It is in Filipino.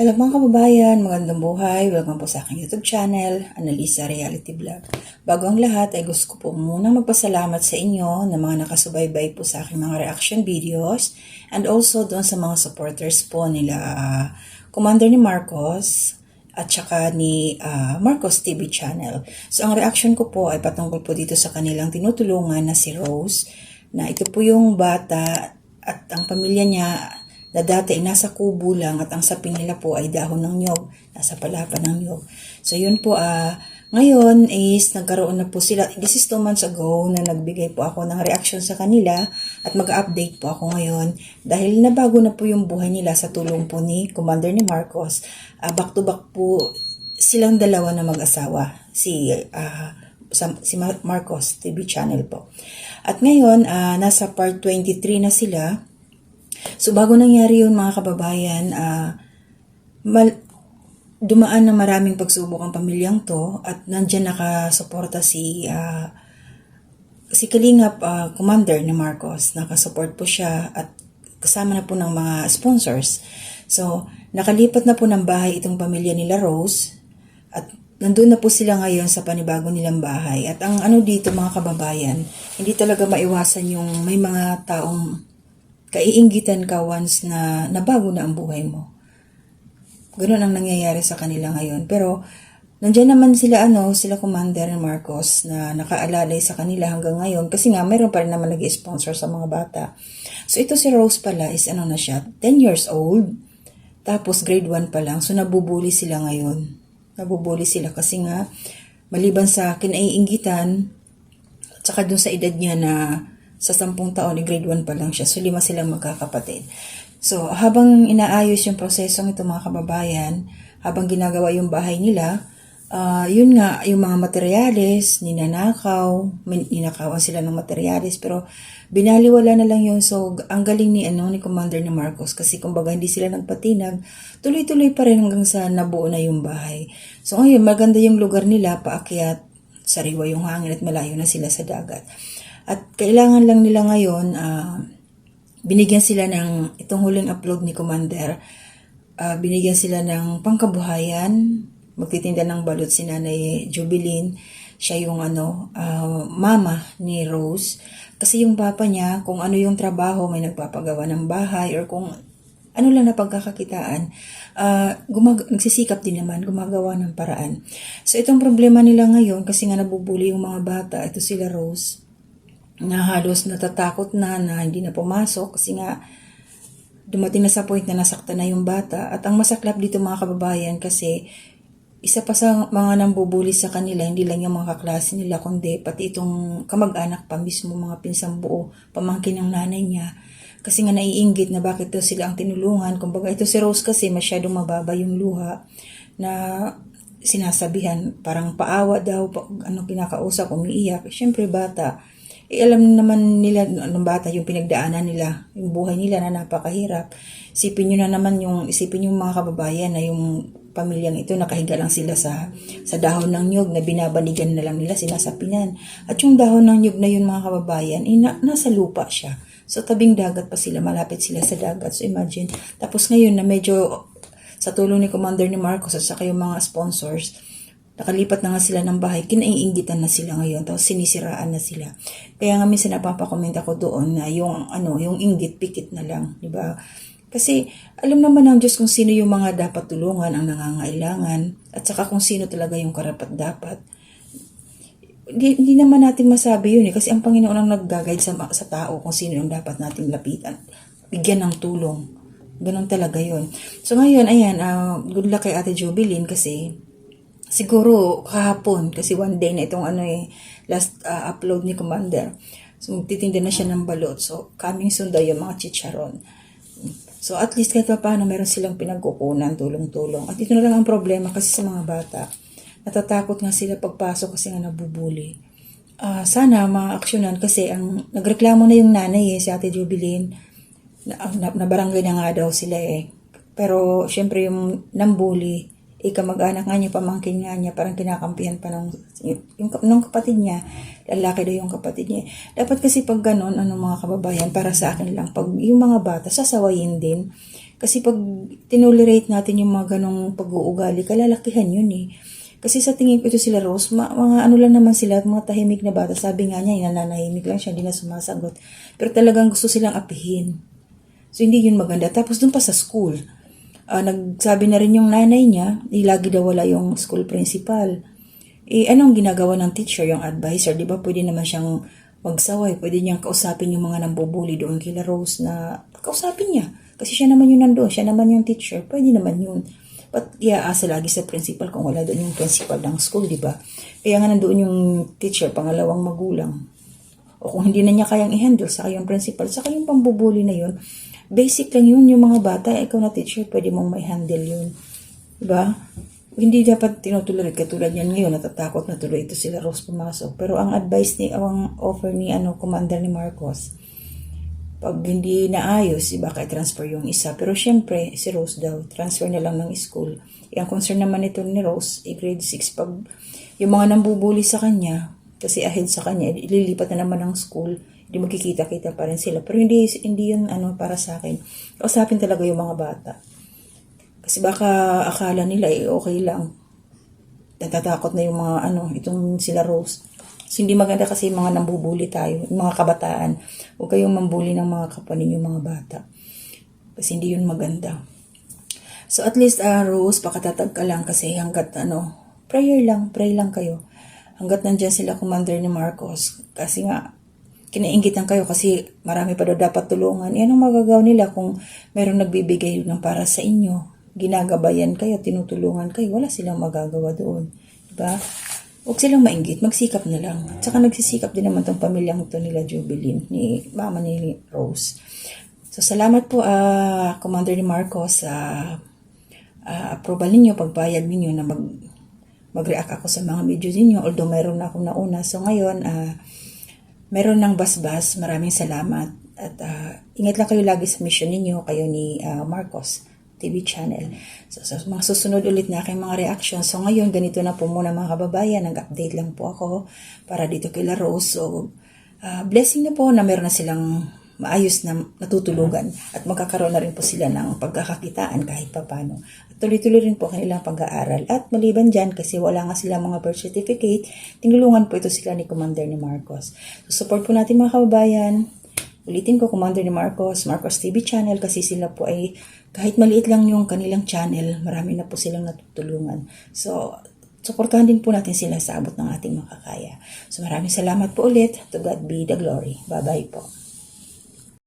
Hello mga kababayan, magandang buhay. Welcome po sa aking YouTube channel, Analisa Reality Vlog. Bago ang lahat ay gusto ko po munang magpasalamat sa inyo na mga nakasubaybay po sa aking mga reaction videos and also doon sa mga supporters po nila Commander ni Marcos at saka ni Marcos TV channel. So ang reaction ko po ay patungkol po dito sa kanilang tinutulungan na si Rose, na ito po yung bata at ang pamilya niya na dati nasa kubo lang at ang sapin nila po ay dahon ng niyog, nasa palapa ng niyog. So yun po, ngayon is nagkaroon na po sila, this is 2 months ago na nagbigay po ako ng reaction sa kanila at mag-update po ako ngayon dahil nabago na po yung buhay nila sa tulong po ni Commander ni Marcos. Back to back po silang dalawa na mag-asawa, si Marcos TV channel po. At ngayon, nasa part 23 na sila. So bago nangyari yun mga kababayan, dumaan na maraming pagsubok ang pamilyang to at nandyan nakasuporta si Kalingap Commander ni Marcos. Nakasupport po siya at kasama na po ng mga sponsors. So nakalipat na po ng bahay itong pamilya nila Rose at nandun na po sila ngayon sa panibago nilang bahay. At ang ano dito mga kababayan, hindi talaga maiwasan yung may mga taong kaiinggitan ka once na nabago na ang buhay mo. Ganun ang nangyayari sa kanila ngayon. Pero nandiyan naman sila sila Commander Marcos na nakaalalay sa kanila hanggang ngayon kasi nga mayroon pa rin naman nag-sponsor sa mga bata. So ito si Rose pala is na siya, 10 years old. Tapos grade 1 pa lang. So nabubuli sila ngayon. Nabubuli sila kasi nga maliban sa kinaiinggitan at saka dun sa edad niya na sa 10 taon, grade 1 pa lang siya. So 5 silang magkakapatid. So habang inaayos yung prosesong ito mga kababayan, habang ginagawa yung bahay nila, yun nga, yung mga materyales, ninakawan sila ng materyales, pero binaliwala na lang yun. So ang galing ni Commander ni Marcos kasi kumbaga hindi sila nagpatinag, tuloy-tuloy pa rin hanggang sa nabuo na yung bahay. So ngayon, maganda yung lugar nila, paakyat, sariwa yung hangin at malayo na sila sa dagat. At kailangan lang nila ngayon, binigyan sila ng, itong huling upload ni Commander, binigyan sila ng pangkabuhayan, magtitinda ng balot si Nanay Jubilin, siya yung mama ni Rose. Kasi yung papa niya, kung ano yung trabaho, may nagpapagawa ng bahay, or kung ano lang na pagkakakitaan, nagsisikap din naman, gumagawa ng paraan. So itong problema nila ngayon, kasi nga nabubuli yung mga bata, ito sila Rose, na halos natatakot na hindi na pumasok kasi nga dumating na sa point na nasaktan na yung bata. At ang masaklap dito mga kababayan kasi isa pa sa mga nambubuli sa kanila, hindi lang yung mga kaklase nila kundi pati itong kamag-anak pa mismo, mga pinsang buo, pamangkin ng nanay niya. Kasi nga naiinggit na bakit daw sila ang tinulungan. Kumbaga ito si Rose kasi masyadong mababa yung luha na sinasabihan, parang paawa daw, kinakausap, umiiyak. Siyempre bata. Alam naman nila ng bata yung pinagdaanan nila, yung buhay nila na napakahirap. Isipin nyo mga kababayan na yung pamilyang ito, nakahiga lang sila sa dahon ng nyug na binabanigan na lang nila, sinasapinan. At yung dahon ng nyug na yun mga kababayan, nasa lupa siya. So tabing dagat pa sila, malapit sila sa dagat. So imagine, tapos ngayon na medyo sa tulong ni Commander ni Marcos at saka yung mga sponsors, nakalipat na nga sila ng bahay, kinaiinggitan na sila ngayon, tapos sinisiraan na sila. Kaya nga minsan napapakomment ako doon na yung inggit, pikit na lang, di ba? Kasi alam naman ng Diyos kung sino yung mga dapat tulungan, ang nangangailangan, at saka kung sino talaga yung karapat-dapat. Hindi naman natin masabi yun kasi ang Panginoon ang nag-guide sa tao kung sino yung dapat nating lapitan. Bigyan ng tulong. Ganun talaga yun. So ngayon, ayan, good luck kay Ate Jubilin kasi siguro kahapon, kasi one day na itong last upload ni Commander. So magtitinda na siya ng balot. So coming soon daw yung mga chicharon. So at least kahit paano meron silang pinagkukunan, tulong-tulong. At ito na lang ang problema kasi sa mga bata. Natatakot nga sila pagpasok kasi nga nabubuli. Sana ma-aksyonan kasi ang nagreklamo na yung nanay si Ate Jubilin. Na barangay na nga daw sila Pero syempre yung nambuli, kamag-anak nga niya, pamangkin nga niya, parang kinakampihan pa ng kapatid niya, lalaki daw yung kapatid niya. Dapat kasi pag ganon, mga kababayan, para sa akin lang, pag yung mga bata, sasawayin din, Kasi pag tinolerate natin yung mga ganong pag-uugali, kalalakihan yun eh. Kasi sa tingin ko ito sila Rose, mga ano lang naman sila, mga tahimik na bata. Sabi nga niya, nananahimik lang siya, hindi na sumasagot. Pero talagang gusto silang apihin. So hindi yun maganda. Tapos dun pa sa school, nagsabi na rin yung nanay niya, lagi daw wala yung school principal. Anong ginagawa ng teacher, yung advisor? Di ba pwede naman siyang magsaway, pwede niyang kausapin yung mga nambubuli doon kila Rose na kausapin niya. Kasi siya naman yung nandoon, siya naman yung teacher, pwede naman yun. But iaasa lagi sa principal kung wala doon yung principal ng school, di ba? Kaya nga nandoon yung teacher, pangalawang magulang. O kung hindi na niya kayang i-handle, saka yung principal, saka yung pambubuli na yun, basic lang yun, yung mga bata, ikaw na teacher, pwede mong may handle yun. Di ba? Hindi dapat tinutuloy katulad yan ngayon, natatakot na tuloy ito sila Rose pumasok. Pero ang advice ang offer ni Commander ni Marcos, pag hindi naayos, iba kay transfer yung isa. Pero syempre, si Rose daw, transfer na lang ng school. Ang concern naman ito ni Rose, grade 6, pag yung mga nambubuli sa kanya, kasi ahead sa kanya, ililipat na naman ng school, hindi magkikita-kita pa rin sila. Pero hindi yun para sa akin. Kausapin talaga yung mga bata. Kasi baka akala nila okay lang. Natatakot na yung mga itong sila Rose. So, hindi maganda kasi yung mga nambubuli tayo, yung mga kabataan. Huwag kayong mambuli ng mga kapwa ninyong mga bata. Kasi hindi yun maganda. So at least Rose, pakatatag ka lang kasi hanggat pray lang kayo. Hanggat nandyan sila Commander ni Marcos. Kasi nga, kinainggitan kayo kasi marami pa daw dapat tulungan. Anong magagawa nila kung meron nagbibigay ng para sa inyo? Ginagabayan kayo, tinutulungan kayo, wala silang magagawa doon. Diba? Huwag silang mainggit, magsikap na lang. At saka nagsisikap din naman tong pamilyang ito nila Jubilin, ni mama ni Rose. So salamat po Commander ni Marcos sa approval ninyo, pagbayag ninyo na mag-react ako sa mga videos ninyo. Although mayroon na akong nauna. So ngayon, meron ng basbas. Maraming salamat. At ingat lang kayo lagi sa mission ninyo, kayo ni Marcos TV channel. So mga susunod ulit na aking mga reaction. So ngayon, ganito na po muna mga kababayan. Nag-update lang po ako para dito kila Rose. So blessing na po na meron na silang maayos na natutulugan at magkakaroon na rin po sila ng pagkakakitaan kahit papano. At tuloy-tuloy rin po kanilang pag-aaral. At maliban dyan, kasi wala nga sila mga birth certificate, tinulungan po ito sila ni Commander ni Marcos. So support po natin mga kababayan. Ulitin ko, Commander ni Marcos TV channel, kasi sila po ay kahit maliit lang yung kanilang channel, marami na po silang natutulungan. So, supportahan din po natin sila sa abot ng ating makakaya. So, maraming salamat po ulit. To God be the glory. Bye-bye po.